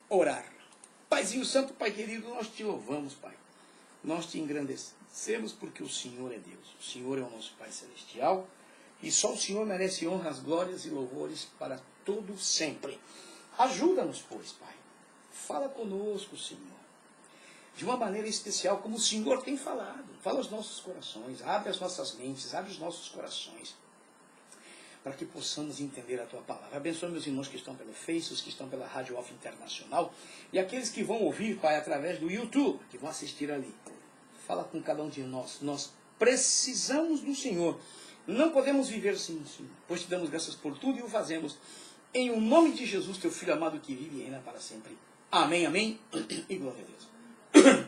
orar. Paizinho Santo, Pai querido, nós te louvamos, Pai. Nós te engrandecemos porque o Senhor é Deus. O Senhor é o nosso Pai Celestial. E só o Senhor merece honras, glórias e louvores para todo sempre. Ajuda-nos, pois, Pai. Fala conosco, Senhor. De uma maneira especial, como o Senhor tem falado. Fala aos nossos corações. Abre as nossas mentes. Abre os nossos corações. Para que possamos entender a Tua palavra. Abençoe meus irmãos que estão pelo Face, os que estão pela Rádio Off Internacional. E aqueles que vão ouvir, Pai, através do YouTube, que vão assistir ali. Fala com cada um de nós. Nós precisamos do Senhor. Não podemos viver sem o Senhor, pois te damos graças por tudo e o fazemos em o nome de Jesus, teu Filho amado, que vive e reina para sempre. Amém, amém e glória a Deus.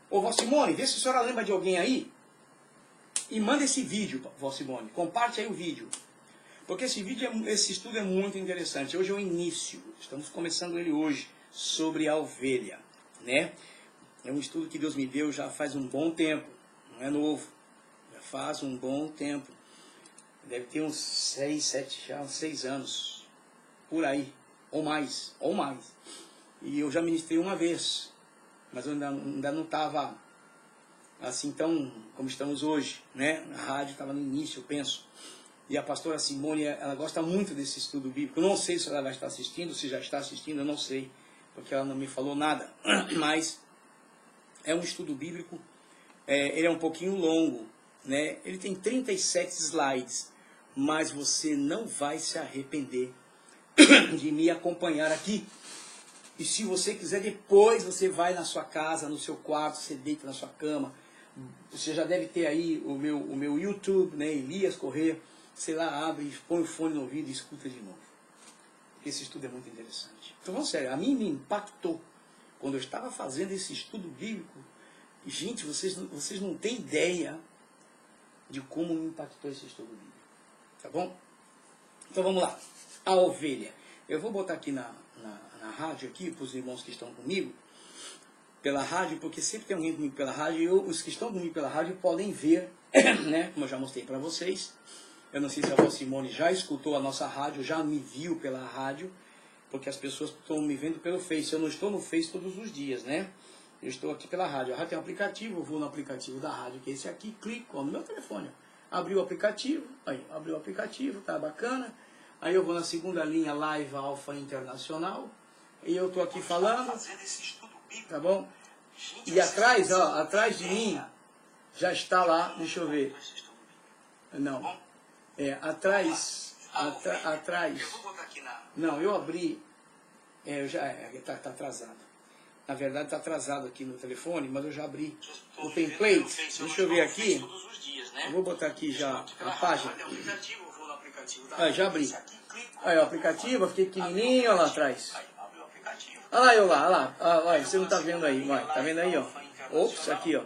Ô, Vó Simone, vê se a senhora lembra de alguém aí e manda esse vídeo, Vó Simone. Comparte aí o vídeo, porque esse estudo é muito interessante. Hoje é o início, estamos começando ele hoje, sobre a ovelha, né? É um estudo que Deus me deu já faz um bom tempo, não é novo, já faz um bom tempo. Deve ter uns 6 anos, por aí, ou mais. E eu já ministrei uma vez, mas eu ainda não estava assim tão como estamos hoje, né? A rádio estava no início, eu penso. E a pastora Simone, ela gosta muito desse estudo bíblico. Eu não sei se ela vai estar assistindo, se já está assistindo, eu não sei, porque ela não me falou nada. Mas é um estudo bíblico, ele é um pouquinho longo, né? Ele tem 37 slides. Mas você não vai se arrepender de me acompanhar aqui. E se você quiser, depois você vai na sua casa, no seu quarto, você deita na sua cama. Você já deve ter aí o meu YouTube, né, Elias Corrêa. Sei lá, abre, põe o fone no ouvido e escuta de novo. Esse estudo é muito interessante. Então, vamos sério, a mim me impactou. Quando eu estava fazendo esse estudo bíblico, gente, vocês não têm ideia de como me impactou esse estudo bíblico. Tá bom? Então vamos lá. A ovelha. Eu vou botar aqui na rádio, aqui, para os irmãos que estão comigo, pela rádio, porque sempre tem alguém comigo pela rádio, e os que estão comigo pela rádio podem ver, né? Como eu já mostrei para vocês. Eu não sei se a Vó Simone já escutou a nossa rádio, já me viu pela rádio, porque as pessoas estão me vendo pelo Face. Eu não estou no Face todos os dias, né? Eu estou aqui pela rádio. A rádio tem um aplicativo, eu vou no aplicativo da rádio, que é esse aqui, clico no meu telefone. Abriu o aplicativo, aí, abriu o aplicativo, tá bacana. Aí eu vou na segunda linha, Live Alpha Internacional, e eu tô aqui falando, tá bom? E atrás, ó, atrás de mim, já está lá, deixa eu ver. Não, atrás, não, eu abri, tá atrasado. Na verdade está atrasado aqui no telefone, mas eu já abri o template. Deixa eu ver aqui. Eu vou botar aqui já a página. Já abri. Aí o aplicativo, eu fiquei pequenininho, olha lá atrás. Olha lá eu lá, olha lá. Olha, você não está vendo aí, vai. Tá vendo aí, ó. Ops, aqui, ó.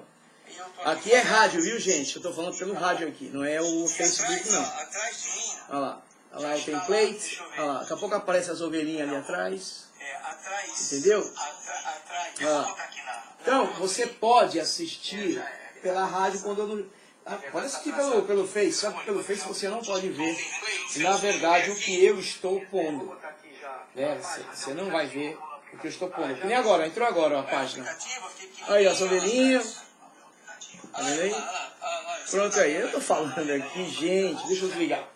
Aqui é rádio, viu, gente? Eu estou falando pelo rádio aqui, não é o Facebook, não. Olha lá. Olha lá o template. Olha lá. Daqui a pouco aparece as ovelhinhas ali atrás. Entendeu? Então, você pode assistir pela rádio quando eu não... Pode assistir pelo Face, só que pelo Face você não pode ver, na verdade, o que eu estou pondo. Você não vai ver o que eu estou pondo. Que nem agora, entrou agora a página. Aí, as ovelhinhas. Tá vendo aí? Pronto aí, eu estou falando aqui, gente, deixa eu desligar.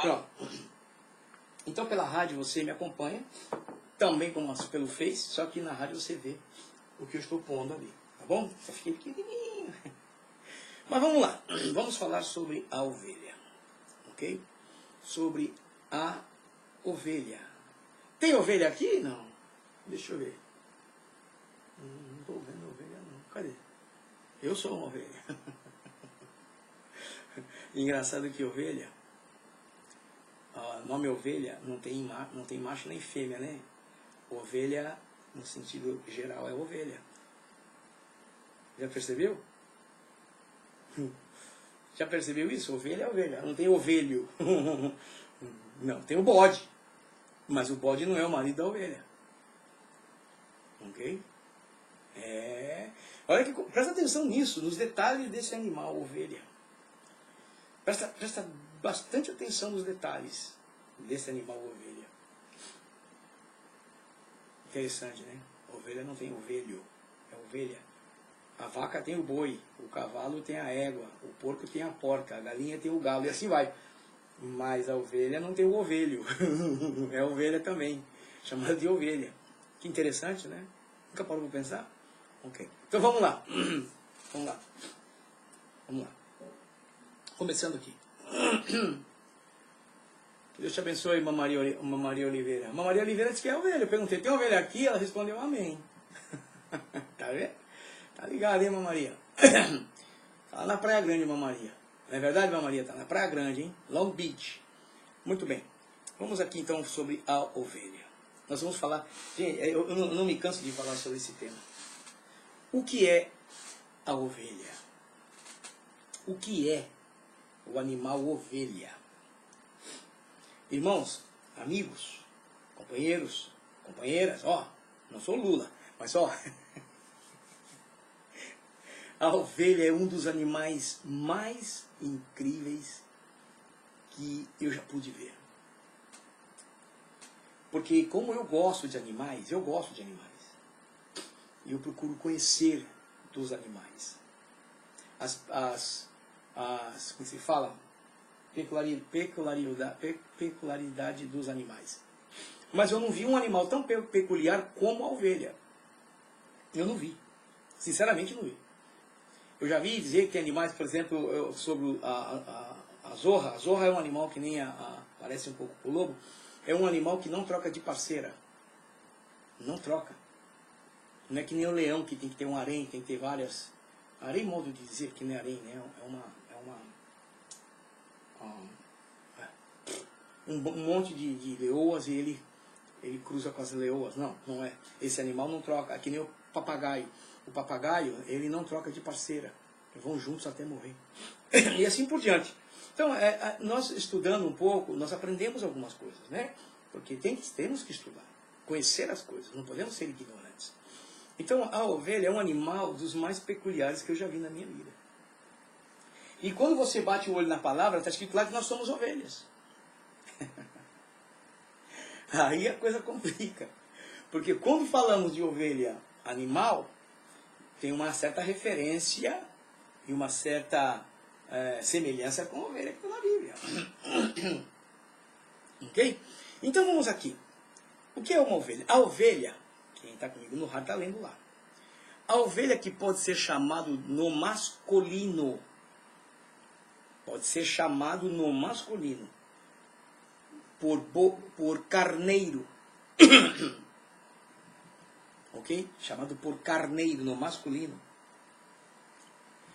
Pronto. Então, pela rádio você me acompanha, também como pelo Face, só que na rádio você vê o que eu estou pondo ali, tá bom? Só fiquei pequenininho. Mas vamos lá, vamos falar sobre a ovelha, ok? Sobre a ovelha. Tem ovelha aqui? Não. Deixa eu ver. Não estou vendo ovelha não. Cadê? Eu sou uma ovelha. Engraçado que ovelha, o nome ovelha não tem macho nem fêmea, né? Ovelha, no sentido geral, é ovelha. Já percebeu? Já percebeu isso? Ovelha é ovelha. Não tem ovelho. Não, tem o bode. Mas o bode não é o marido da ovelha. Ok? Olha que, presta atenção nisso, nos detalhes desse animal, ovelha. Presta bastante atenção nos detalhes desse animal, ovelha. Interessante, né? Ovelha não tem ovelho, é ovelha. A vaca tem o boi, o cavalo tem a égua, o porco tem a porca, a galinha tem o galo, e assim vai. Mas a ovelha não tem o ovelho. É ovelha também, chamada de ovelha. Que interessante, né? Nunca parou para pensar? Ok. Então vamos lá. Vamos lá. Vamos lá. Começando aqui. Deus te abençoe, Maria Oliveira. Maria Oliveira disse que é ovelha. Eu perguntei, tem ovelha aqui? Ela respondeu, amém. Tá vendo? Tá ligado, hein, Maria? Tá lá na Praia Grande, Maria. Não é verdade, Maria? Tá na Praia Grande, hein? Long Beach. Muito bem. Vamos aqui, então, sobre a ovelha. Nós vamos falar... Gente, eu não me canso de falar sobre esse tema. O que é a ovelha? O que é o animal ovelha? Irmãos, amigos, companheiros, companheiras, ó, não sou Lula, mas ó, a ovelha é um dos animais mais incríveis que eu já pude ver. Porque como eu gosto de animais, e eu procuro conhecer dos animais. Como se fala? Peculiaridade dos animais. Mas eu não vi um animal tão peculiar como a ovelha. Eu não vi. Sinceramente, não vi. Eu já vi dizer que tem animais, por exemplo, sobre a zorra. A zorra é um animal que nem parece um pouco com o lobo. É um animal que não troca de parceira. Não troca. Não é que nem o leão, que tem que ter um harém, tem que ter várias... Harém, modo de dizer que não é harém, né? Um monte de leoas e ele cruza com as leoas. Não, não é. Esse animal não troca. É que nem o papagaio. O papagaio, ele não troca de parceira. Eles vão juntos até morrer. E assim por diante. Então, nós estudando um pouco, nós aprendemos algumas coisas, né? Porque temos que estudar, conhecer as coisas, não podemos ser ignorantes. Então, a ovelha é um animal dos mais peculiares que eu já vi na minha vida. E quando você bate o olho na palavra, está escrito lá que nós somos ovelhas. Aí a coisa complica. Porque quando falamos de ovelha animal, tem uma certa referência e uma certa semelhança com a ovelha que está na Bíblia. Ok? Então vamos aqui. O que é uma ovelha? A ovelha, quem está comigo no rádio está lendo lá. A ovelha que pode ser chamado no masculino. Pode ser chamado no masculino. Por carneiro. Ok? Chamado por carneiro no masculino.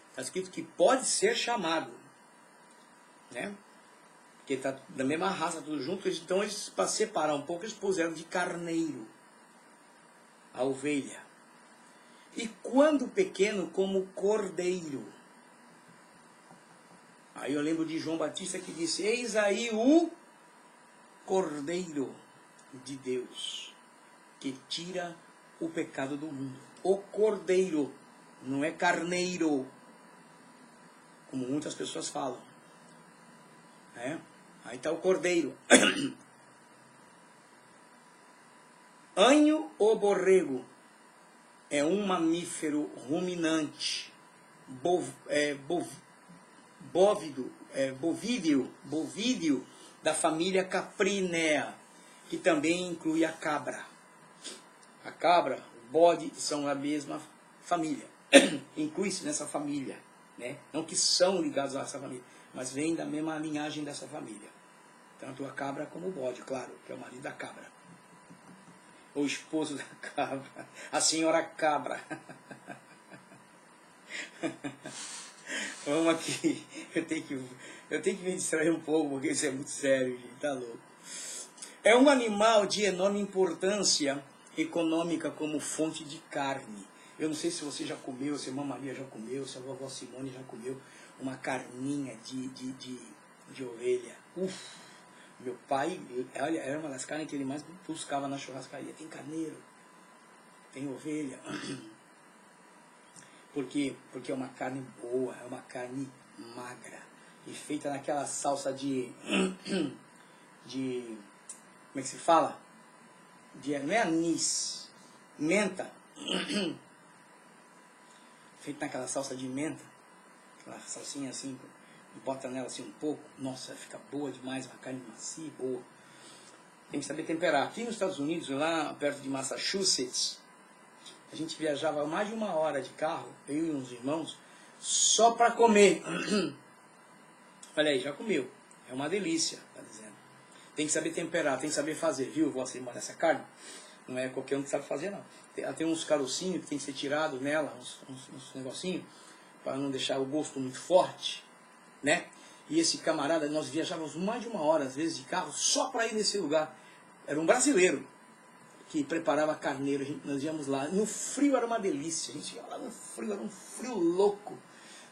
Está escrito que pode ser chamado. Né? Porque está da mesma raça, tudo junto. Então, eles, para separar um pouco, eles puseram de carneiro a ovelha. E quando pequeno, como cordeiro. Aí eu lembro de João Batista que disse: eis aí o Cordeiro de Deus, que tira o pecado do mundo. O cordeiro, não é carneiro, como muitas pessoas falam. Aí está o cordeiro. Anho ou borrego é um mamífero ruminante, bovídeo da família Caprinea, que também inclui a cabra. A cabra, o bode são a mesma família. Inclui-se nessa família, né? Não que são ligados a essa família, mas vêm da mesma linhagem dessa família. Tanto a cabra como o bode, claro, que é o marido da cabra. O esposo da cabra. A senhora cabra. Vamos aqui. Eu tenho que me distrair um pouco, porque isso é muito sério, gente. Tá louco. É um animal de enorme importância econômica como fonte de carne. Eu não sei se você já comeu, se a irmã Maria já comeu, se a vovó Simone já comeu uma carninha de ovelha. Meu pai, olha, era uma das carnes que ele mais buscava na churrascaria. Tem carneiro, tem ovelha. Por quê? Porque é uma carne boa, é uma carne magra. E feita naquela salsa de como é que se fala? Não é anis. menta, feito naquela salsa de menta, aquela salsinha assim, bota nela assim um pouco, nossa, fica boa demais, uma carne macia e boa. Tem que saber temperar. Aqui nos Estados Unidos, lá perto de Massachusetts, a gente viajava mais de 1 hora de carro, eu e uns irmãos, só para comer. Olha aí, já comeu. É uma delícia, tá dizendo. Tem que saber temperar, tem que saber fazer, viu? Vou acima dessa carne. Não é qualquer um que sabe fazer, não. Tem uns carocinhos que tem que ser tirado nela, uns negocinhos, para não deixar o gosto muito forte, né? E esse camarada, nós viajávamos mais de 1 hora, às vezes, de carro, só para ir nesse lugar. Era um brasileiro que preparava carneiro, nós íamos lá. No frio era uma delícia, a gente ia lá no frio, era um frio louco.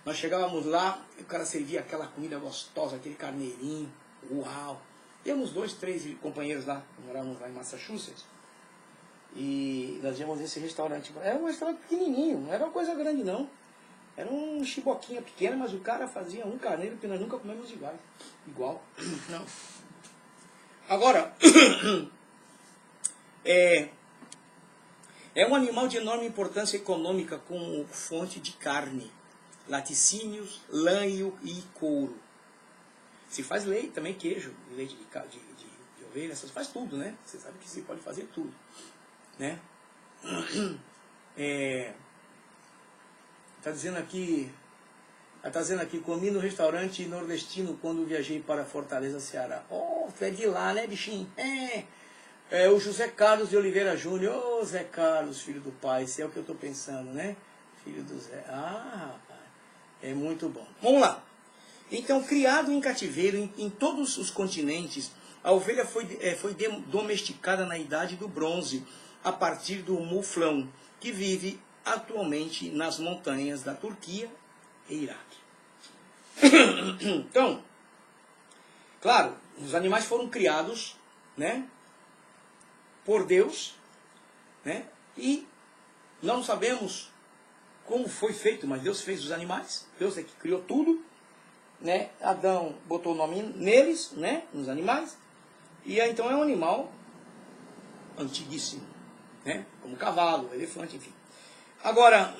Nós chegávamos lá, e o cara servia aquela comida gostosa, aquele carneirinho, uau. Íamos 2, 3 companheiros lá, morávamos lá em Massachusetts, e nós íamos nesse restaurante. Era um restaurante pequenininho, não era uma coisa grande não. Era um chiboquinha pequena, mas o cara fazia um carneiro que nós nunca comemos igual. Não. Agora, é um animal de enorme importância econômica como fonte de carne, laticínios, lã e couro. Se faz leite também, queijo, leite de ovelha, você faz tudo, né? Você sabe que você pode fazer tudo, né? Está dizendo aqui, comi no restaurante nordestino quando viajei para Fortaleza, Ceará. Oh, tu é de lá, né, bichinho? É o José Carlos de Oliveira Júnior. Ô, Zé Carlos, filho do pai, esse é o que eu estou pensando, né? Filho do Zé. Ah, rapaz, é muito bom. Vamos lá. Então, criado em cativeiro em todos os continentes, a ovelha foi domesticada na Idade do Bronze, a partir do muflão, que vive atualmente nas montanhas da Turquia e Iraque. Então, claro, os animais foram criados, né, por Deus, né, e não sabemos como foi feito, mas Deus fez os animais, Deus é que criou tudo, né? Adão botou o nome neles, né, nos animais, e aí, então é um animal antiguíssimo, né, como cavalo, elefante, enfim. Agora,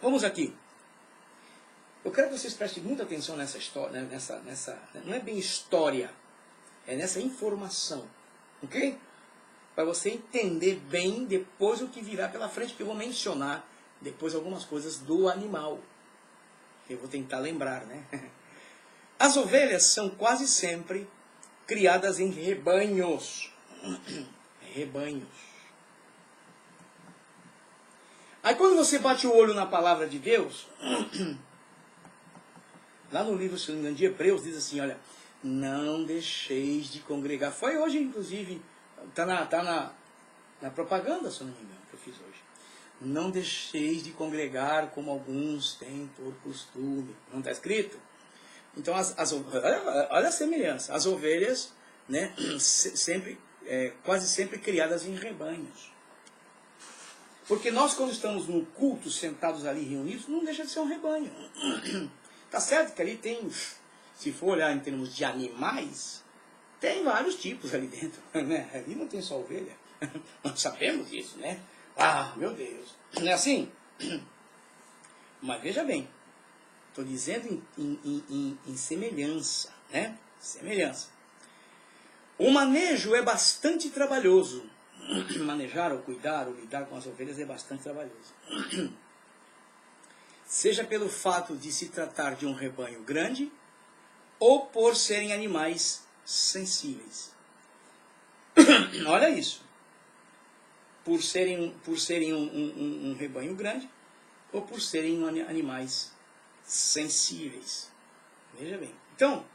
vamos aqui. Eu quero que vocês prestem muita atenção nessa história, né, não é bem história, é nessa informação, ok? Para você entender bem depois o que virá pela frente, porque eu vou mencionar depois algumas coisas do animal. Eu vou tentar lembrar, né? As ovelhas são quase sempre criadas em rebanhos. Rebanhos. Aí quando você bate o olho na palavra de Deus, lá no livro, se não me engano, de Hebreus, diz assim, olha, não deixeis de congregar. Foi hoje, inclusive, está na propaganda, se não me engano, que eu fiz hoje. Não deixeis de congregar como alguns têm por costume. Não está escrito? Então, olha a semelhança. As ovelhas, né, quase sempre criadas em rebanhos. Porque nós, quando estamos no culto, sentados ali reunidos, não deixa de ser um rebanho. Tá certo que ali tem, se for olhar em termos de animais, tem vários tipos ali dentro, né? Ali não tem só ovelha. Nós sabemos disso, né? Ah, meu Deus. Não é assim? Mas veja bem, estou dizendo em semelhança, né? Semelhança. O manejo é bastante trabalhoso. Manejar, ou cuidar, ou lidar com as ovelhas é bastante trabalhoso. Seja pelo fato de se tratar de um rebanho grande, ou por serem animais sensíveis. Olha isso. Por serem um rebanho grande, ou por serem animais sensíveis. Veja bem. Então,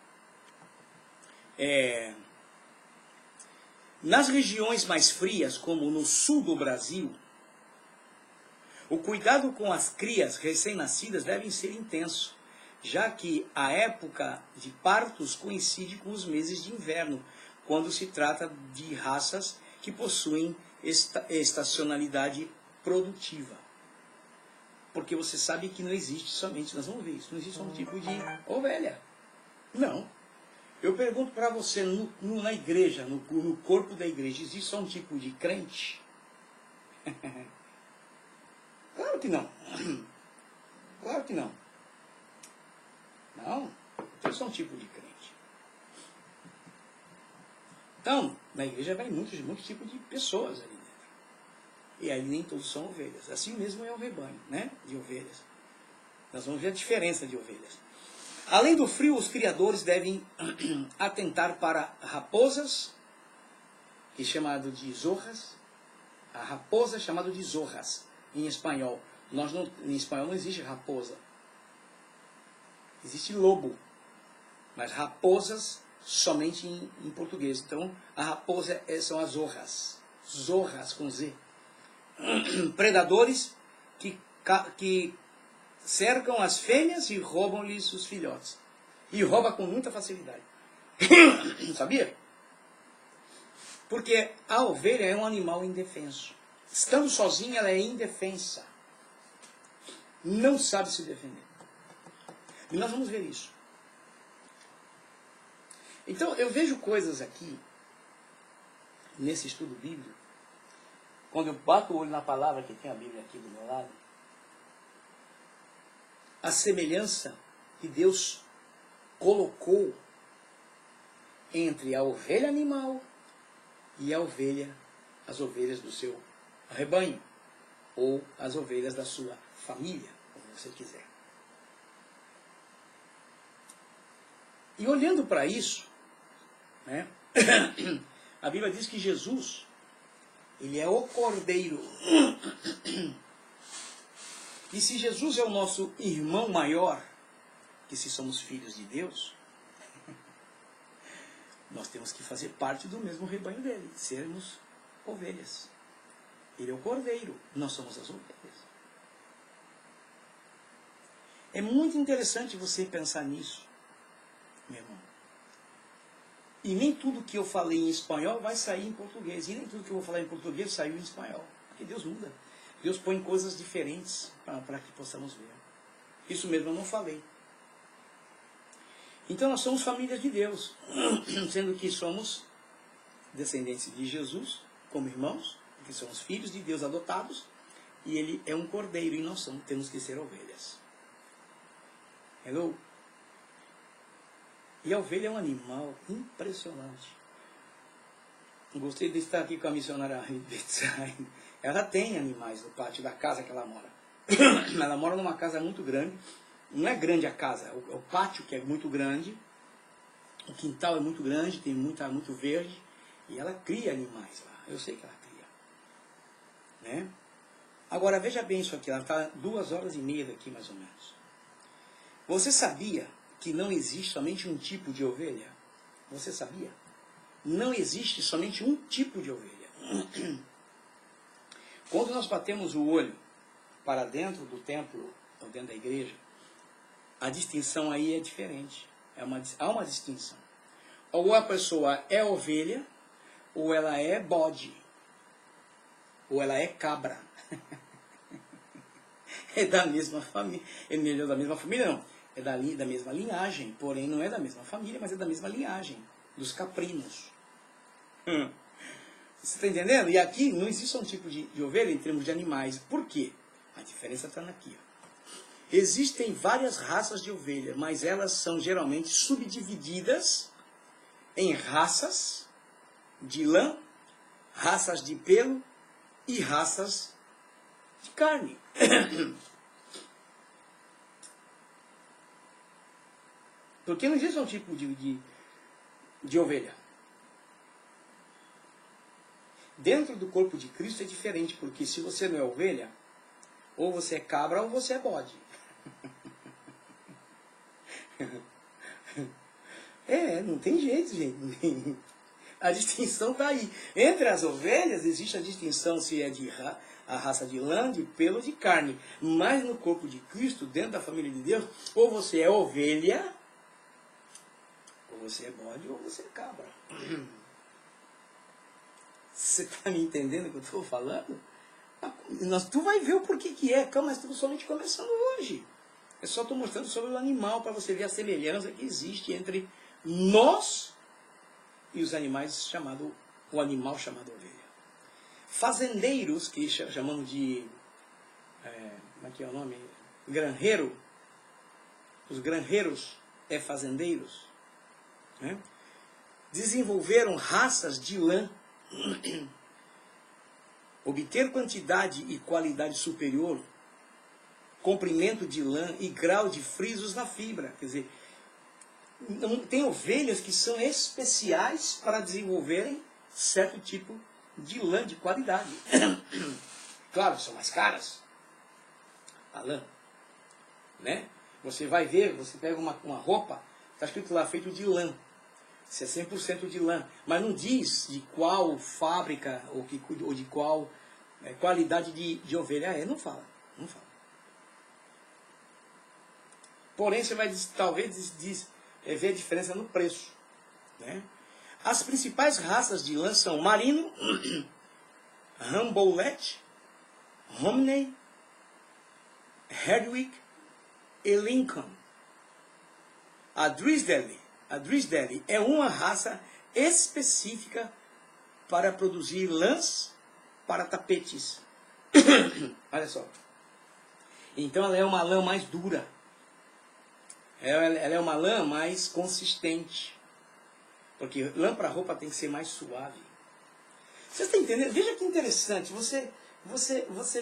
nas regiões mais frias, como no sul do Brasil, o cuidado com as crias recém-nascidas deve ser intenso, já que a época de partos coincide com os meses de inverno, quando se trata de raças que possuem estacionalidade produtiva. Porque você sabe que não existe somente, nós vamos ver isso, não existe só um tipo de ovelha. Não. Eu pergunto para você, na igreja, no corpo da igreja, existe só um tipo de crente? Claro que não. Claro que não. Não, eu sou um tipo de crente. Então, na igreja vai muitos tipos de pessoas ali dentro. E aí nem todos são ovelhas. Assim mesmo é o rebanho, né? De ovelhas. Nós vamos ver a diferença de ovelhas. Além do frio, os criadores devem atentar para raposas, que é chamado de zorras. A raposa é chamada de zorras em espanhol. Em espanhol não existe raposa. Existe lobo. Mas raposas somente em português. Então, a raposa são as zorras. Zorras com Z. Predadores que cercam as fêmeas e roubam-lhes os filhotes. E rouba com muita facilidade. Sabia? Porque a ovelha é um animal indefenso. Estando sozinha, ela é indefensa. Não sabe se defender. E nós vamos ver isso. Então, eu vejo coisas aqui, nesse estudo bíblico, quando eu bato o olho na palavra, que tem a Bíblia aqui do meu lado, a semelhança que Deus colocou entre a ovelha animal e as ovelhas do seu rebanho, ou as ovelhas da sua família, como você quiser. E olhando para isso, né, a Bíblia diz que Jesus, ele é o Cordeiro. E se Jesus é o nosso irmão maior, que se somos filhos de Deus, nós temos que fazer parte do mesmo rebanho dele, sermos ovelhas. Ele é o Cordeiro, nós somos as ovelhas. É muito interessante você pensar nisso, meu irmão. E nem tudo que eu falei em espanhol vai sair em português. E nem tudo que eu vou falar em português saiu em espanhol. Porque Deus muda. Deus põe coisas diferentes para que possamos ver. Isso mesmo eu não falei. Então nós somos famílias de Deus. Sendo que somos descendentes de Jesus, como irmãos, que somos filhos de Deus adotados. E Ele é um cordeiro e nós temos que ser ovelhas. Hello? E a ovelha é um animal impressionante. Gostei de estar aqui com a missionária Betsai. Ela tem animais no pátio da casa que ela mora. Ela mora numa casa muito grande. Não é grande a casa, é o pátio que é muito grande. O quintal é muito grande, tem muito verde. E ela cria animais lá. Eu sei que ela cria. Né? Agora, veja bem isso aqui. Ela está 2h30 daqui, mais ou menos. Você sabia que não existe somente um tipo de ovelha? Você sabia? Não existe somente um tipo de ovelha. Quando nós batemos o olho para dentro do templo, ou dentro da igreja, a distinção aí é diferente. Há uma distinção. Ou a pessoa é ovelha, ou ela é bode, ou ela é cabra. É da mesma família. É melhor da mesma família, não. É da mesma linhagem, porém não é da mesma família, mas é da mesma linhagem, dos caprinos. Você está entendendo? E aqui não existe um tipo de ovelha em termos de animais. Por quê? A diferença está aqui. Existem várias raças de ovelha, mas elas são geralmente subdivididas em raças de lã, raças de pelo e raças de carne. Porque não existe um tipo de ovelha. Dentro do corpo de Cristo é diferente, porque se você não é ovelha, ou você é cabra ou você é bode. Não tem jeito, gente. A distinção está aí. Entre as ovelhas existe a distinção se é a raça de lã, de pelo, de carne. Mas no corpo de Cristo, dentro da família de Deus, ou você é ovelha, ou você é bode, ou você é cabra. Você está me entendendo o que eu estou falando? Tu vai ver o porquê que é. Calma, mas estamos somente começando hoje. Eu só estou mostrando sobre o animal para você ver a semelhança que existe entre nós e os animais o animal chamado ovelha. fazendeiros, que chamamos de, como é que é o nome? Granjeiro. Os granjeiros fazendeiros, né? Desenvolveram raças de lã, obter quantidade e qualidade superior, comprimento de lã e grau de frisos na fibra. Quer dizer, tem ovelhas que são especiais para desenvolverem certo tipo de lã de qualidade. Claro, são mais caras, a lã, né? Você vai ver, você pega uma roupa, está escrito lá, feito de lã. Se é 100% de lã, mas não diz de qual fábrica ou de qual qualidade de ovelha não fala, não fala. Porém, você vai talvez ver a diferença no preço, né? As principais raças de lã são Merino, Rambouillet, Romney, Herdwick e Lincoln. A Drysdale é uma raça específica para produzir lãs para tapetes. Olha só. Então ela é uma lã mais dura. Ela é uma lã mais consistente. Porque lã para roupa tem que ser mais suave. Você está entendendo? Veja que interessante. Você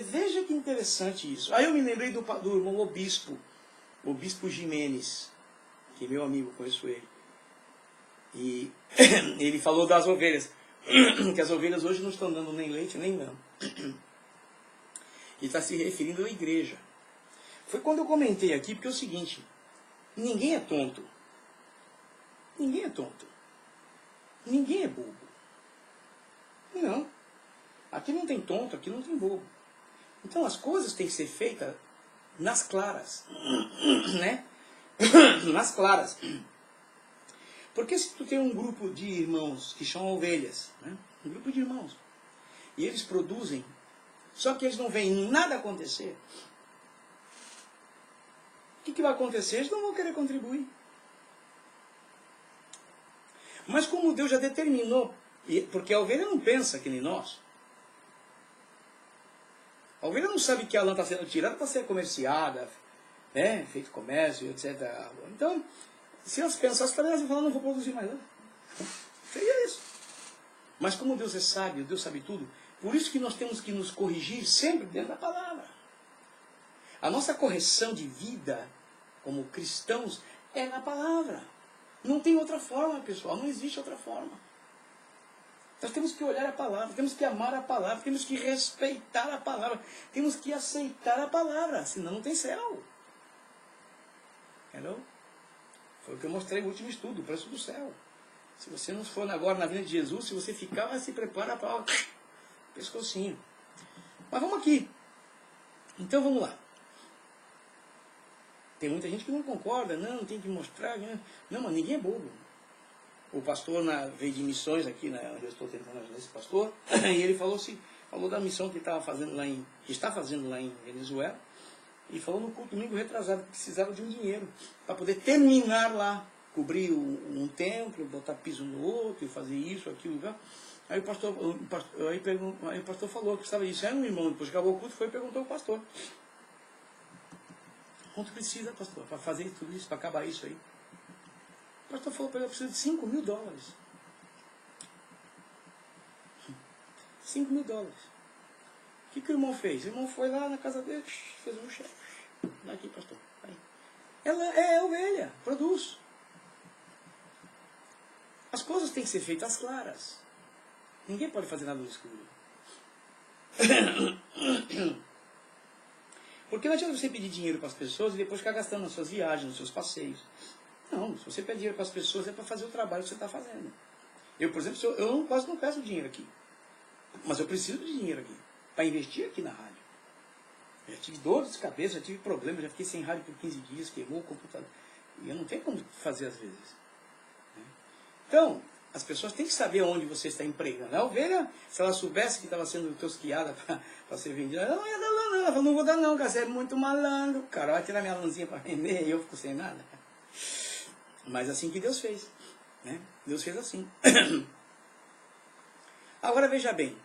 veja que interessante isso. Aí eu me lembrei do irmão Obispo Jimenez, que é meu amigo, conheço ele. E ele falou das ovelhas, que as ovelhas hoje não estão dando nem leite, nem lã. E está se referindo à igreja. Foi quando eu comentei aqui, porque é o seguinte, ninguém é tonto. Ninguém é tonto. Ninguém é bobo. Não. Aqui não tem tonto, aqui não tem bobo. Então as coisas têm que ser feitas nas claras. Né? Nas claras. Porque se tu tem um grupo de irmãos que chamam ovelhas, né? Um grupo de irmãos, e eles produzem, só que eles não veem nada acontecer, o que vai acontecer? Eles não vão querer contribuir. Mas como Deus já determinou, porque a ovelha não pensa que nem nós, a ovelha não sabe que a lã está sendo tirada para ser comerciada, né? Feito comércio, etc. Então, se elas pensassem, elas iam falar, não vou produzir mais lã. Seria isso. Mas como Deus é sábio, Deus sabe tudo, por isso que nós temos que nos corrigir sempre dentro da palavra. A nossa correção de vida, como cristãos, é na palavra. Não tem outra forma, pessoal, não existe outra forma. Nós temos que olhar a palavra, temos que amar a palavra, temos que respeitar a palavra, temos que aceitar a palavra, senão não tem céu. Hello? Foi o que eu mostrei no último estudo, o preço do céu. Se você não for agora na vinda de Jesus, se você ficar, vai se preparar para o pescocinho. Mas vamos aqui. Então vamos lá. Tem muita gente que não concorda, não tem que mostrar. Não, mas ninguém é bobo. O pastor veio de missões aqui, onde eu estou tentando ajudar esse pastor, e ele falou da missão que está fazendo lá em Venezuela, e falou no culto domingo retrasado que precisava de um dinheiro para poder terminar lá, cobrir um templo, botar piso no outro, e fazer isso, aquilo. Aí o pastor falou que precisava disso. Aí um irmão, depois que acabou o culto, foi e perguntou ao pastor: quanto precisa, pastor, para fazer tudo isso, para acabar isso aí? O pastor falou para ele: eu preciso de $5.000. $5.000. O que o irmão fez? O irmão foi lá na casa dele, fez um cheque. Daqui, pastor. Aí. Ela é ovelha, produz. As coisas têm que ser feitas claras. Ninguém pode fazer nada no escuro. Porque não adianta você pedir dinheiro para as pessoas e depois ficar gastando nas suas viagens, nos seus passeios. Não, se você pede dinheiro para as pessoas é para fazer o trabalho que você está fazendo. Eu, por exemplo, eu quase não peço dinheiro aqui. Mas eu preciso de dinheiro aqui, para investir aqui na rádio. Eu já tive dores de cabeça, já tive problemas, já fiquei sem rádio por 15 dias, queimou o computador. E eu não tenho como fazer às vezes. Então, as pessoas têm que saber onde você está empregando. A ovelha, se ela soubesse que estava sendo tosquiada para ser vendida, ela não ia dar lã, não. Ela falou: não vou dar não, cara, você é muito malandro. O cara vai tirar minha lãzinha para vender e eu fico sem nada. Mas assim que Deus fez. Né? Deus fez assim. Agora veja bem.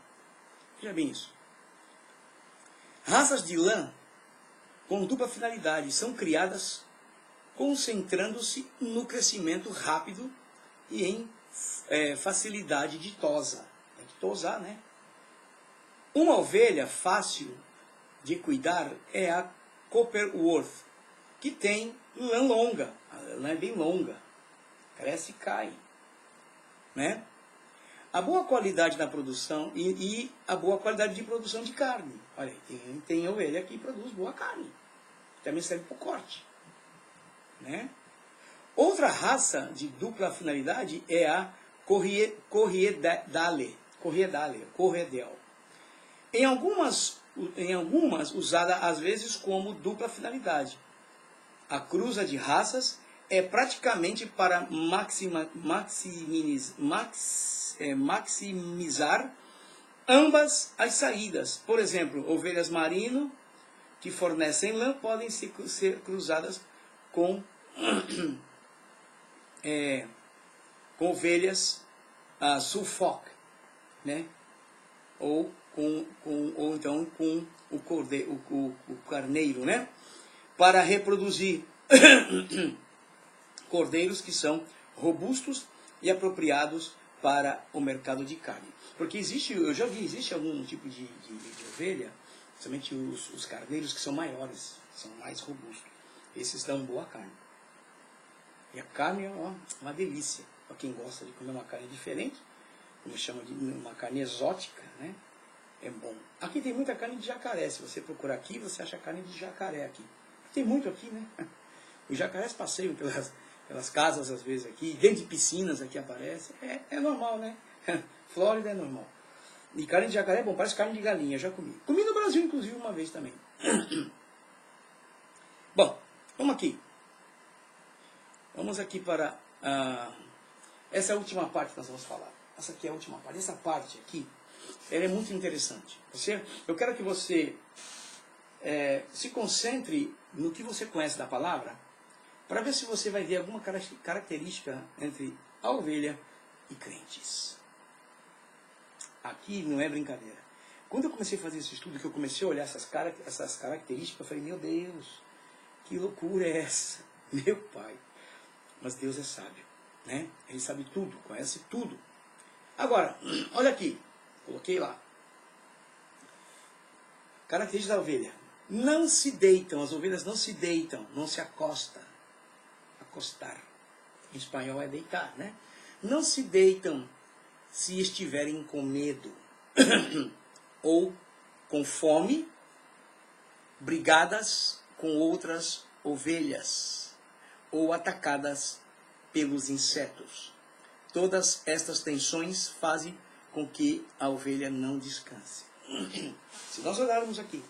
Veja bem isso. Raças de lã com dupla finalidade são criadas concentrando-se no crescimento rápido e em facilidade de tosa. Tem que tosar, né? Uma ovelha fácil de cuidar é a Copperworth, que tem lã longa. A lã é bem longa. Cresce e cai. Né? A boa qualidade da produção e a boa qualidade de produção de carne. Olha, tem ovelha que produz boa carne. Também serve para o corte. Né? Outra raça de dupla finalidade é a Corriedale. Em algumas usada às vezes como dupla finalidade. A cruza de raças é praticamente para maximizar ambas as saídas. Por exemplo, ovelhas merino que fornecem lã podem ser cruzadas com ovelhas Suffolk, né? Ou então com o carneiro, né? Para reproduzir cordeiros que são robustos e apropriados para o mercado de carne. Porque existe algum tipo de ovelha, principalmente os carneiros que são maiores, são mais robustos. Esses dão boa carne. E a carne é uma delícia. Para quem gosta de comer uma carne diferente, como chama de uma carne exótica, né? É bom. Aqui tem muita carne de jacaré. Se você procurar aqui, você acha carne de jacaré aqui. Tem muito aqui, né? Os jacarés passeiam pelas casas, às vezes, aqui. Dentro de piscinas aqui aparece. É normal, né? Flórida é normal. E carne de jacaré é bom. Parece carne de galinha. Já comi. Comi no Brasil, inclusive, uma vez também. Bom, vamos aqui. Vamos aqui para... essa é a última parte que nós vamos falar. Essa aqui é a última parte. Essa parte aqui, ela é muito interessante. Eu quero que você se concentre no que você conhece da palavra, para ver se você vai ver alguma característica entre a ovelha e crentes. Aqui não é brincadeira. Quando eu comecei a fazer esse estudo, que eu comecei a olhar essas características, eu falei, meu Deus, que loucura é essa? Meu Pai. Mas Deus é sábio, né? Ele sabe tudo, conhece tudo. Agora, olha aqui, coloquei lá. Característica da ovelha. Não se deitam, as ovelhas não se deitam, não se acostam. Acostar. Em espanhol é deitar, né? Não se deitam se estiverem com medo ou com fome, brigadas com outras ovelhas ou atacadas pelos insetos. Todas estas tensões fazem com que a ovelha não descanse. Se nós olharmos aqui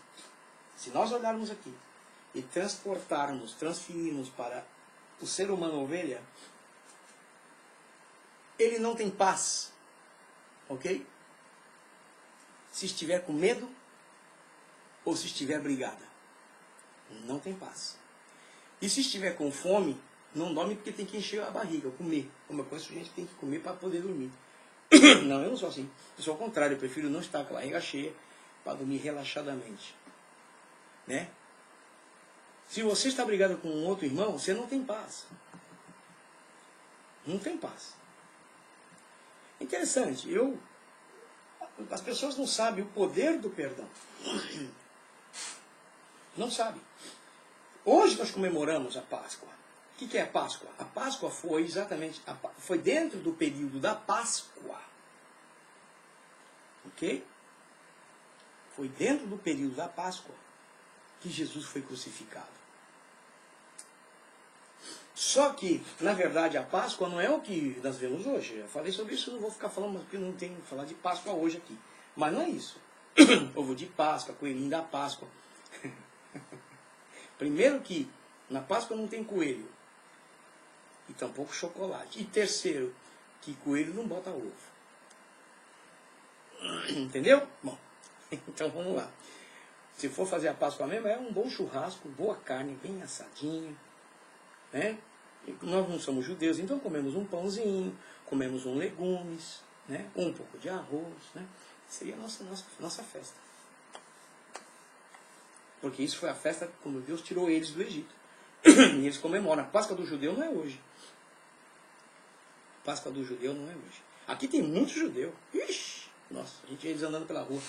e transferirmos para o ser humano ovelha, ele não tem paz, ok? Se estiver com medo ou se estiver brigada, não tem paz. E se estiver com fome, não dorme porque tem que encher a barriga, comer. Como eu conheço gente que tem que comer para poder dormir. Não, eu não sou assim. Eu sou ao contrário, eu prefiro não estar com a barriga cheia para dormir relaxadamente. Né? Se você está brigado com um outro irmão, você não tem paz. Não tem paz. Interessante, as pessoas não sabem o poder do perdão. Não sabem. Hoje nós comemoramos a Páscoa. O que é a Páscoa? A Páscoa foi foi dentro do período da Páscoa. Ok? Foi dentro do período da Páscoa que Jesus foi crucificado. Só que, na verdade, a Páscoa não é o que nós vemos hoje. Eu falei sobre isso, não vou ficar falando, porque não tenho que falar de Páscoa hoje aqui. Mas não é isso. Ovo de Páscoa, coelhinho da Páscoa. Primeiro que na Páscoa não tem coelho. E tampouco chocolate. E terceiro, que coelho não bota ovo. Entendeu? Bom, então vamos lá. Se for fazer a Páscoa mesmo, é um bom churrasco, boa carne, bem assadinha. Né? E nós não somos judeus, então comemos um pãozinho, comemos legumes, né? Um pouco de arroz. Né? seria a nossa festa. Porque isso foi a festa quando Deus tirou eles do Egito. E eles comemoram. A Páscoa do judeu não é hoje. A Páscoa do judeu não é hoje. Aqui tem muito judeu. Ixi, nossa, a gente vê eles andando pela rua.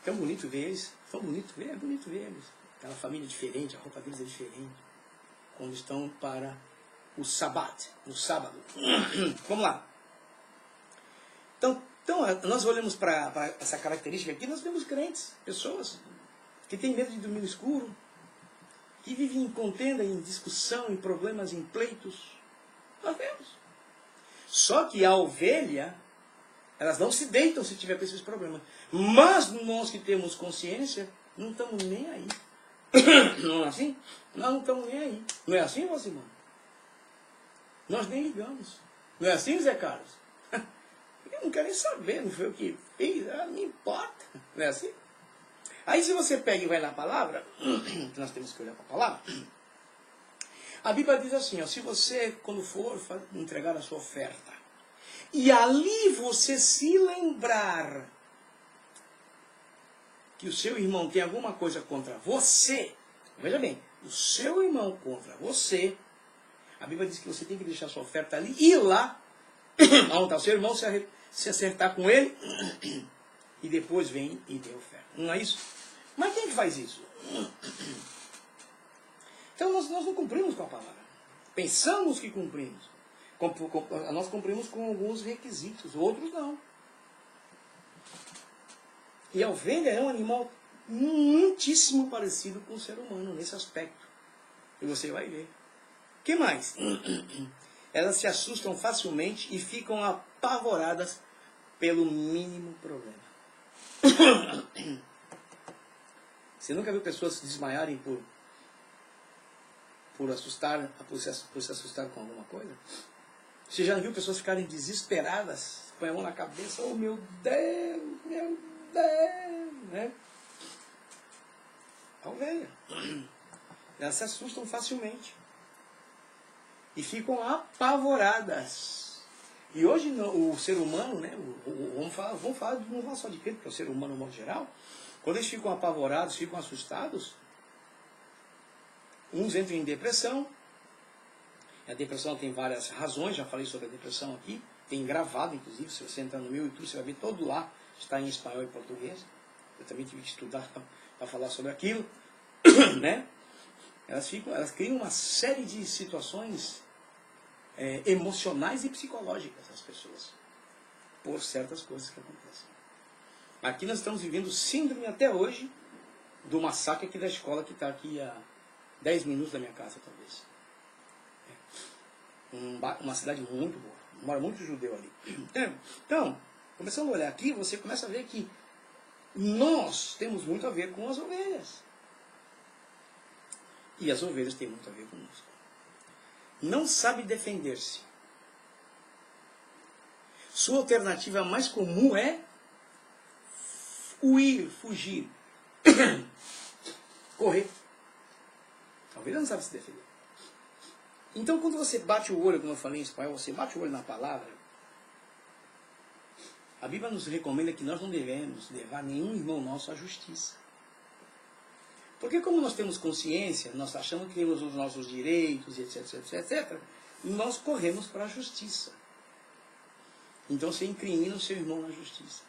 Tão bonito ver eles. Tão bonito ver, é bonito ver eles. Aquela família diferente, a roupa deles é diferente. Quando estão para o Sabat, no sábado. Vamos lá. Então nós olhamos para essa característica aqui, nós vemos crentes, pessoas que têm medo de dormir no escuro, que vivem em contenda, em discussão, em problemas, em pleitos. Nós vemos. Só que a ovelha, elas não se deitam se tiver com esses problemas. Mas nós que temos consciência, não estamos nem aí. Não é assim? Nós não estamos nem aí. Não é assim, você irmão? Nós nem ligamos. Não é assim, Zé Carlos? Eu não quero nem saber, não foi o que fiz, não importa. Não é assim? Aí se você pega e vai na palavra, que nós temos que olhar para a palavra, a Bíblia diz assim, ó, se você, quando for entregar a sua oferta, e ali você se lembrar que o seu irmão tem alguma coisa contra você, veja bem, o seu irmão contra você, a Bíblia diz que você tem que deixar a sua oferta ali, ir lá, onde está o seu irmão, se acertar com ele, e depois vem e dê oferta. Não é isso? Mas quem que faz isso? Então nós não cumprimos com a palavra. Pensamos que cumprimos. Nós cumprimos com alguns requisitos, outros não. E a ovelha é um animal muitíssimo parecido com o ser humano nesse aspecto. E você vai ver. O que mais? Elas se assustam facilmente e ficam apavoradas pelo mínimo problema. Você nunca viu pessoas se desmaiarem por se assustar com alguma coisa? Você já viu pessoas ficarem desesperadas, põe a mão na cabeça, oh meu Deus, né? A ovelha. Elas se assustam facilmente. E ficam apavoradas. E hoje o ser humano, né? Vamos falar não só de Cristo, porque é o ser humano no modo geral. Quando eles ficam apavorados, ficam assustados, uns entram em depressão. A depressão tem várias razões, já falei sobre a depressão aqui, tem gravado, inclusive, se você entrar no meu YouTube, você vai ver todo lá, está em espanhol e português. Eu também tive que estudar para falar sobre aquilo, né? Elas criam uma série de situações emocionais e psicológicas das pessoas, por certas coisas que acontecem. Aqui nós estamos vivendo síndrome até hoje do massacre aqui da escola, que está aqui a 10 minutos da minha casa, talvez. Uma cidade muito boa. Mora muito judeu ali. Então, começando a olhar aqui, você começa a ver que nós temos muito a ver com as ovelhas. E as ovelhas têm muito a ver conosco. Não sabe defender-se. Sua alternativa mais comum é fugir, correr. A ovelha não sabe se defender. Então, quando você bate o olho, como eu falei em espanhol, você bate o olho na palavra, a Bíblia nos recomenda que nós não devemos levar nenhum irmão nosso à justiça. Porque como nós temos consciência, nós achamos que temos os nossos direitos, etc, nós corremos para a justiça. Então você incrimina o seu irmão na justiça.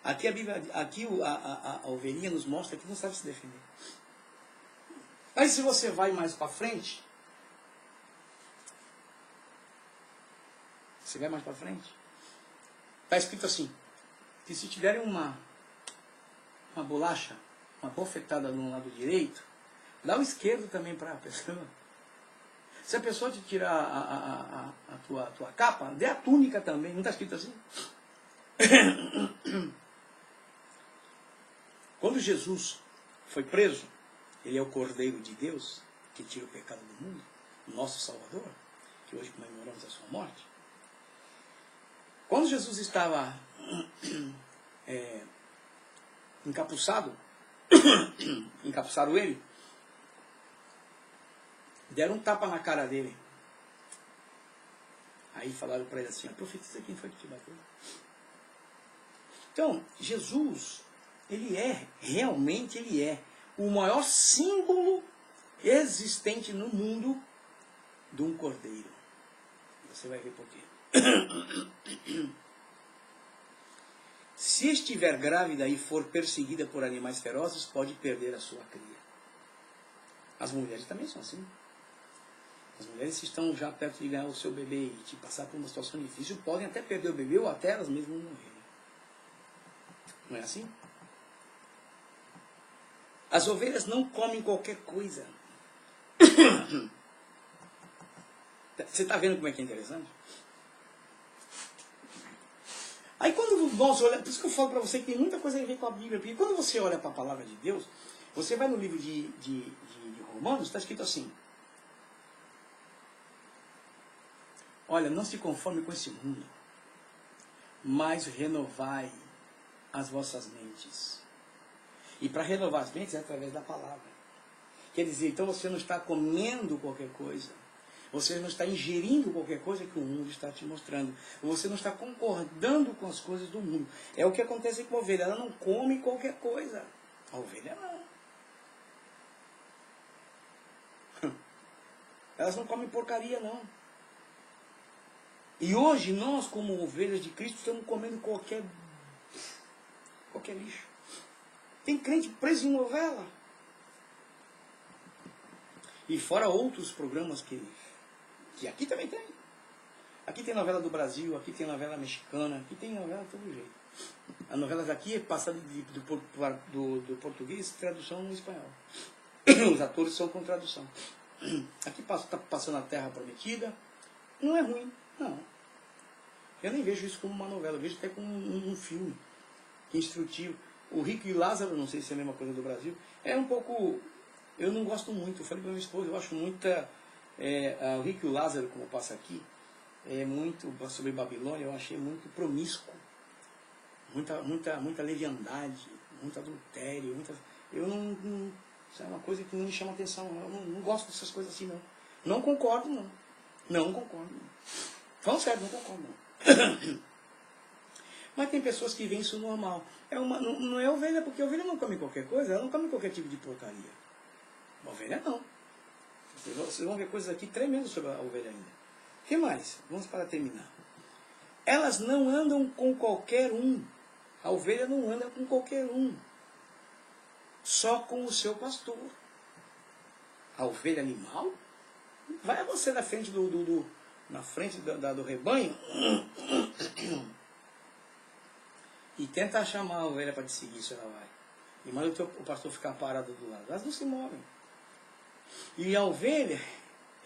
Aqui a ovelhinha nos mostra que não sabe se defender. Aí se você vai mais para frente, está escrito assim, que se te derem uma bolacha, uma bofetada no lado direito, dá o esquerdo também para a pessoa. Se a pessoa te tirar a tua capa, dê a túnica também. Não está escrito assim? Quando Jesus foi preso, ele é o Cordeiro de Deus, que tira o pecado do mundo, o nosso Salvador, que hoje comemoramos a sua morte. Quando Jesus estava encapuçado, encapuçaram ele, deram um tapa na cara dele. Aí falaram para ele assim, profetiza quem foi que te bateu. Então, Jesus, realmente ele é o maior símbolo existente no mundo de um cordeiro. Você vai ver por quê. Se estiver grávida e for perseguida por animais ferozes, pode perder a sua cria. As mulheres também são assim. As mulheres que estão já perto de ganhar o seu bebê e de passar por uma situação difícil, podem até perder o bebê ou até elas mesmas morrerem. Não é assim? As ovelhas não comem qualquer coisa. Você está vendo como é que é interessante? Aí quando nós olhamos, por isso que eu falo para você que tem muita coisa a ver com a Bíblia, porque quando você olha para a palavra de Deus, você vai no livro de Romanos, está escrito assim: olha, não se conforme com esse mundo, mas renovai as vossas mentes. E para renovar as mentes é através da palavra. Quer dizer, então você não está comendo qualquer coisa. Você não está ingerindo qualquer coisa que o mundo está te mostrando. Você não está concordando com as coisas do mundo. É o que acontece com a ovelha. Ela não come qualquer coisa. A ovelha não. Elas não comem porcaria, não. E hoje nós, como ovelhas de Cristo, estamos comendo qualquer lixo. Tem crente preso em novela. E fora outros programas que aqui também tem. Aqui tem novela do Brasil, aqui tem novela mexicana, aqui tem novela de todo jeito. A novela daqui é passada do português, tradução no espanhol. Os atores são com tradução. Aqui está passando a Terra Prometida. Não é ruim, não. Eu nem vejo isso como uma novela, eu vejo até como um filme instrutivo. O Rico e Lázaro, não sei se é a mesma coisa do Brasil, é um pouco... Eu não gosto muito, eu falei para minha esposa, eu acho muita... o Rico e o Lázaro, como passa aqui, é muito sobre Babilônia, eu achei muito promíscuo. Muita leviandade, muito adultério, eu não... Isso é uma coisa que não me chama atenção, eu não gosto dessas coisas assim, não. Não concordo, não. Não concordo, não. Falando sério, não concordo, não. Mas tem pessoas que veem isso normal. Não é ovelha, porque a ovelha não come qualquer coisa, ela não come qualquer tipo de porcaria. A ovelha não. Vocês vão ver coisas aqui tremendas sobre a ovelha ainda. O que mais? Vamos para terminar. Elas não andam com qualquer um. A ovelha não anda com qualquer um. Só com o seu pastor. A ovelha animal? Vai você na frente na frente do rebanho e tenta chamar a ovelha para te seguir, se ela vai. E manda o pastor ficar parado do lado. Elas não se movem. E a ovelha,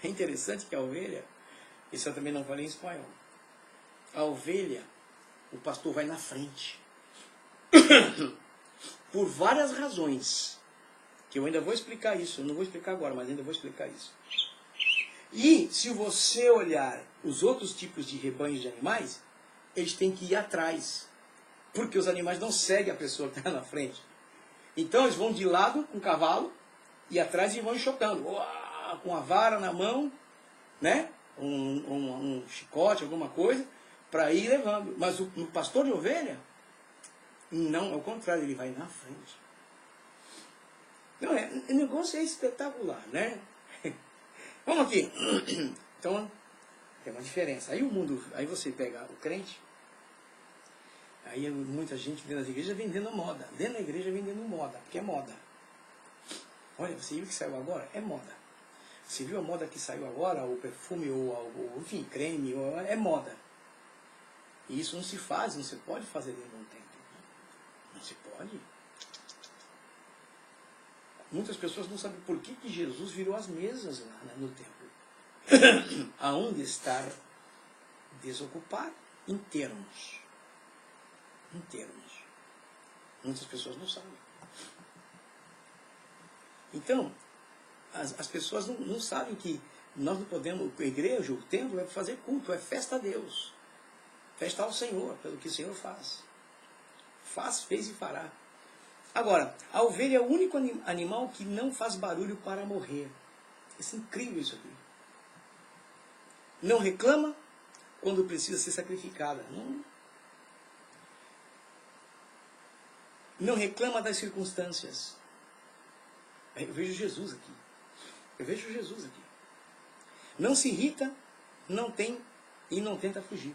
é interessante que a ovelha, isso eu também não falei em espanhol, a ovelha, o pastor vai na frente. Por várias razões, que eu ainda vou explicar isso, eu não vou explicar agora, mas ainda vou explicar isso. E se você olhar os outros tipos de rebanhos de animais, eles têm que ir atrás, porque os animais não seguem a pessoa que está na frente. Então eles vão de lado com o cavalo, e atrás eles vão enxotando, com a vara na mão, né? Um chicote, alguma coisa, para ir levando. Mas o pastor de ovelha, não, ao contrário, ele vai na frente. Não, o negócio é espetacular, né? Vamos aqui. Então, tem uma diferença. Aí você pega o crente, aí muita gente dentro das igrejas vendendo moda. Dentro da igreja vendendo moda, porque é moda. Olha, você viu o que saiu agora? É moda. Você viu a moda que saiu agora? O perfume, ou enfim, creme, é moda. E isso não se faz, não se pode fazer dentro de um templo. Não se pode. Muitas pessoas não sabem por que Jesus virou as mesas lá no templo. Aonde estar desocupado? Em termos. Em termos. Muitas pessoas não sabem. Então, as pessoas não sabem que nós não podemos, a igreja, o templo é fazer culto, é festa a Deus. Festa ao Senhor, pelo que o Senhor faz. Fez e fará. Agora, a ovelha é o único animal que não faz barulho para morrer. É incrível isso aqui. Não reclama quando precisa ser sacrificada. Não. não reclama das circunstâncias. Eu vejo Jesus aqui. Eu vejo Jesus aqui. Não se irrita, não tem e não tenta fugir.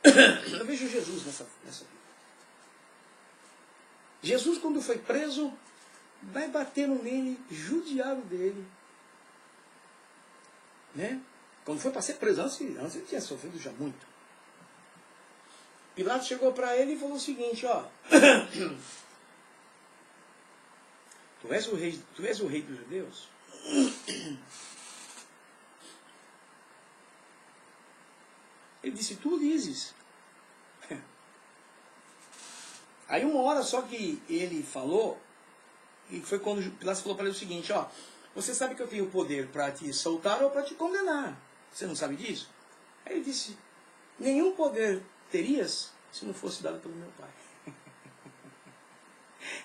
Eu vejo Jesus nessa vida. Jesus, quando foi preso, vai batendo nele, judiaram dele. Né? Quando foi para ser preso, antes ele tinha sofrido já muito. Pilatos chegou para ele e falou o seguinte, ó. Tu és o rei dos judeus? Ele disse, tu dizes. Aí uma hora só que ele falou, e foi quando Pilatos falou para ele o seguinte, ó, você sabe que eu tenho poder para te soltar ou para te condenar. Você não sabe disso? Aí ele disse, nenhum poder terias se não fosse dado pelo meu pai.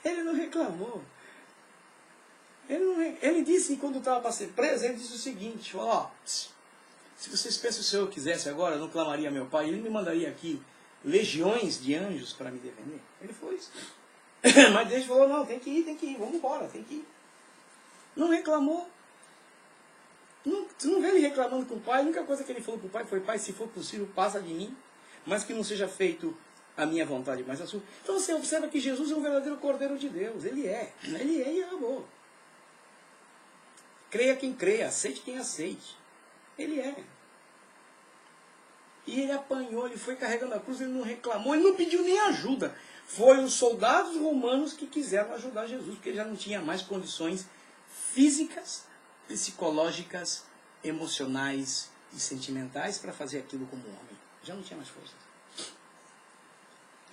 Ele não reclamou. Ele disse, quando estava para ser preso, ele disse o seguinte, ó, se vocês pensam se eu quisesse agora, eu não clamaria a meu pai, ele me mandaria aqui legiões de anjos para me defender. Ele foi isso. Mas Deus falou, não, tem que ir, vamos embora, tem que ir. Não reclamou. Tu não vê ele reclamando com o pai, a única coisa que ele falou para o pai foi, pai, se for possível, passa de mim, mas que não seja feito a minha vontade, mas a sua. Então você observa que Jesus é um verdadeiro Cordeiro de Deus. Ele é e acabou. Creia quem creia, aceite quem aceite. Ele é. E ele apanhou, ele foi carregando a cruz, ele não reclamou, ele não pediu nem ajuda. Foi os soldados romanos que quiseram ajudar Jesus, porque ele já não tinha mais condições físicas, psicológicas, emocionais e sentimentais para fazer aquilo como homem. Já não tinha mais força.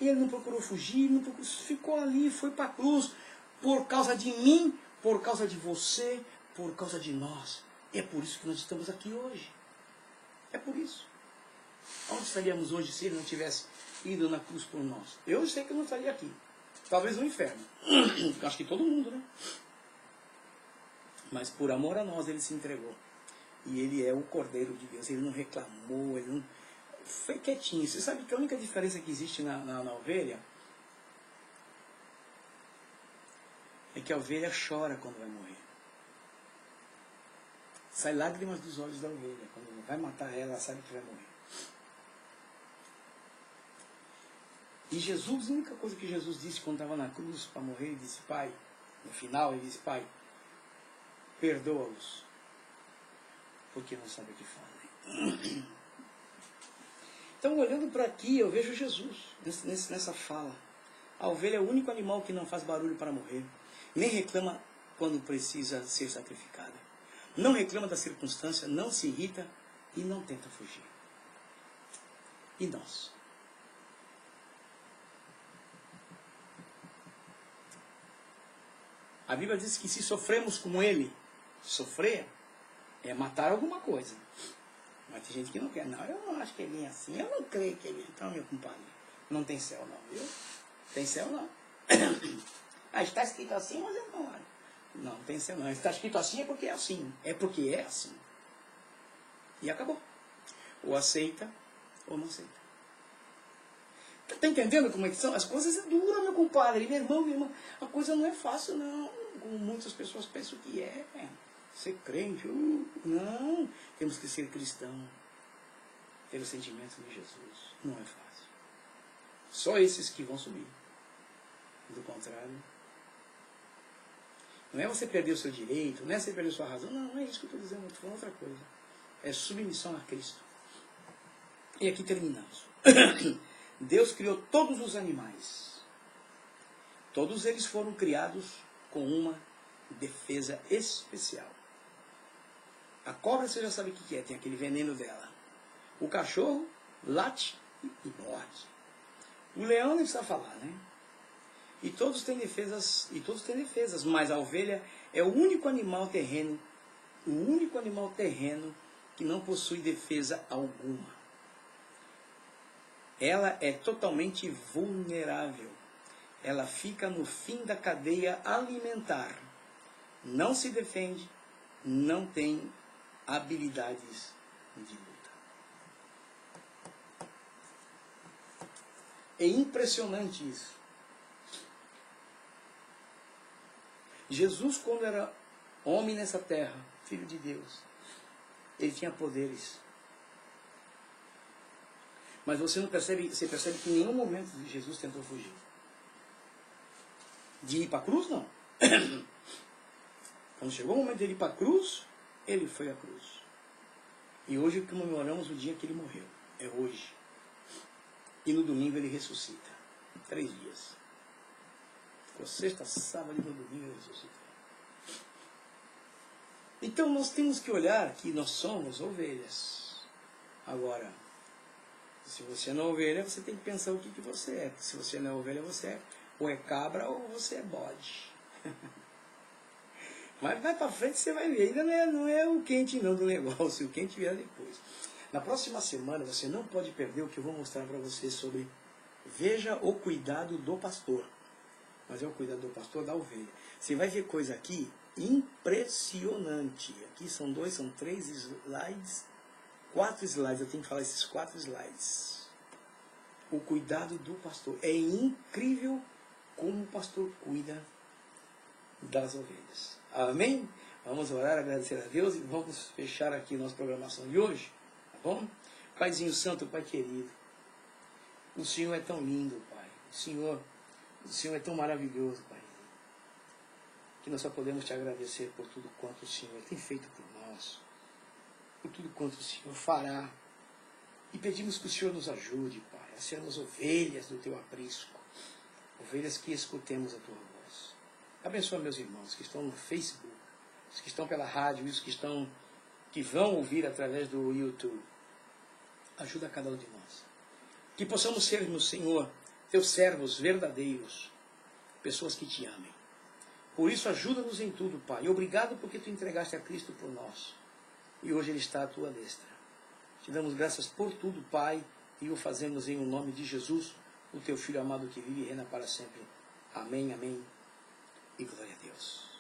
E ele não procurou fugir, não procurou, ficou ali, foi para a cruz, por causa de mim, por causa de você, por causa de nós. É por isso que nós estamos aqui hoje. É por isso. Onde estaríamos hoje se ele não tivesse ido na cruz por nós? Eu sei que eu não estaria aqui. Talvez no inferno. Acho que todo mundo, né? Mas por amor a nós ele se entregou. E ele é o Cordeiro de Deus. Ele não reclamou, ele não... Foi quietinho. Você sabe que a única diferença que existe na ovelha é que a ovelha chora quando vai morrer. Sai lágrimas dos olhos da ovelha. Quando vai matar ela sabe que vai morrer. E Jesus, a única coisa que Jesus disse quando estava na cruz para morrer, ele disse, pai, no final ele disse, pai, perdoa-os, porque não sabem o que fazem. Então, olhando para aqui, eu vejo Jesus nessa fala. A ovelha é o único animal que não faz barulho para morrer, nem reclama quando precisa ser sacrificada. Não reclama da circunstância, não se irrita e não tenta fugir. E nós? A Bíblia diz que se sofremos como ele, sofrer é matar alguma coisa. Mas tem gente que não quer. Não, eu não acho que é bem assim. Eu não creio que é bem. Então, meu compadre, não tem céu não, viu? Tem céu não. Ah, está escrito assim, mas eu não acho. Não, tem céu não. Está escrito assim é porque é assim. É porque é assim. E acabou. Ou aceita, ou não aceita. Está entendendo como é que são? As coisas são duras, meu compadre. Meu irmão, minha irmã. A coisa não é fácil, não. Como muitas pessoas pensam que é. Ser crente. Não. Temos que ser cristão. Ter o sentimento de Jesus. Não é fácil. Só esses que vão subir. Do contrário. Não é você perder o seu direito, não é você perder a sua razão. Não é isso que eu estou dizendo. Eu estou falando outra coisa. É submissão a Cristo. E aqui terminamos. Deus criou todos os animais. Todos eles foram criados com uma defesa especial. A cobra você já sabe o que é, tem aquele veneno dela. O cachorro late e morde. O leão nem precisa falar, né? E todos têm defesas, mas a ovelha é o único animal terreno que não possui defesa alguma. Ela é totalmente vulnerável. Ela fica no fim da cadeia alimentar. Não se defende, não tem habilidades de luta. É impressionante isso. Jesus, quando era homem nessa terra, filho de Deus, ele tinha poderes. Mas você percebe que em nenhum momento Jesus tentou fugir. De ir para a cruz, não. Quando chegou o momento de ir para a cruz, ele foi à cruz. E hoje comemoramos o dia que ele morreu. É hoje. E no domingo ele ressuscita. 3 dias. Ficou sexta, sábado e no domingo ele ressuscita. Então nós temos que olhar que nós somos ovelhas. Agora, se você não é ovelha, você tem que pensar o que você é. Se você não é ovelha, você é ou é cabra ou você é bode. Mas vai para frente, você vai ver. Ainda não é o quente não do negócio. O quente virá depois. Na próxima semana, você não pode perder o que eu vou mostrar para você sobre... Veja o cuidado do pastor. Mas é o cuidado do pastor da ovelha. Você vai ver coisa aqui impressionante. Aqui são 3 slides. 4 slides. Eu tenho que falar esses 4 slides. O cuidado do pastor. É incrível como o pastor cuida das ovelhas. Amém? Vamos orar, agradecer a Deus e vamos fechar aqui nossa programação de hoje. Tá bom? Paizinho Santo, Pai querido, o Senhor é tão lindo, Pai. O Senhor é tão maravilhoso, Pai, que nós só podemos te agradecer por tudo quanto o Senhor tem feito por nós, por tudo quanto o Senhor fará. E pedimos que o Senhor nos ajude, Pai, a sermos ovelhas do teu aprisco, ovelhas que escutemos a tua voz. Abençoa meus irmãos que estão no Facebook, os que estão pela rádio, os que vão ouvir através do YouTube. Ajuda cada um de nós. Que possamos ser, meu Senhor, teus servos verdadeiros, pessoas que te amem. Por isso, ajuda-nos em tudo, Pai. E obrigado porque tu entregaste a Cristo por nós. E hoje ele está à tua destra. Te damos graças por tudo, Pai, e o fazemos em o nome de Jesus, o teu Filho amado que vive e reina para sempre. Amém, amém. E glória a Deus.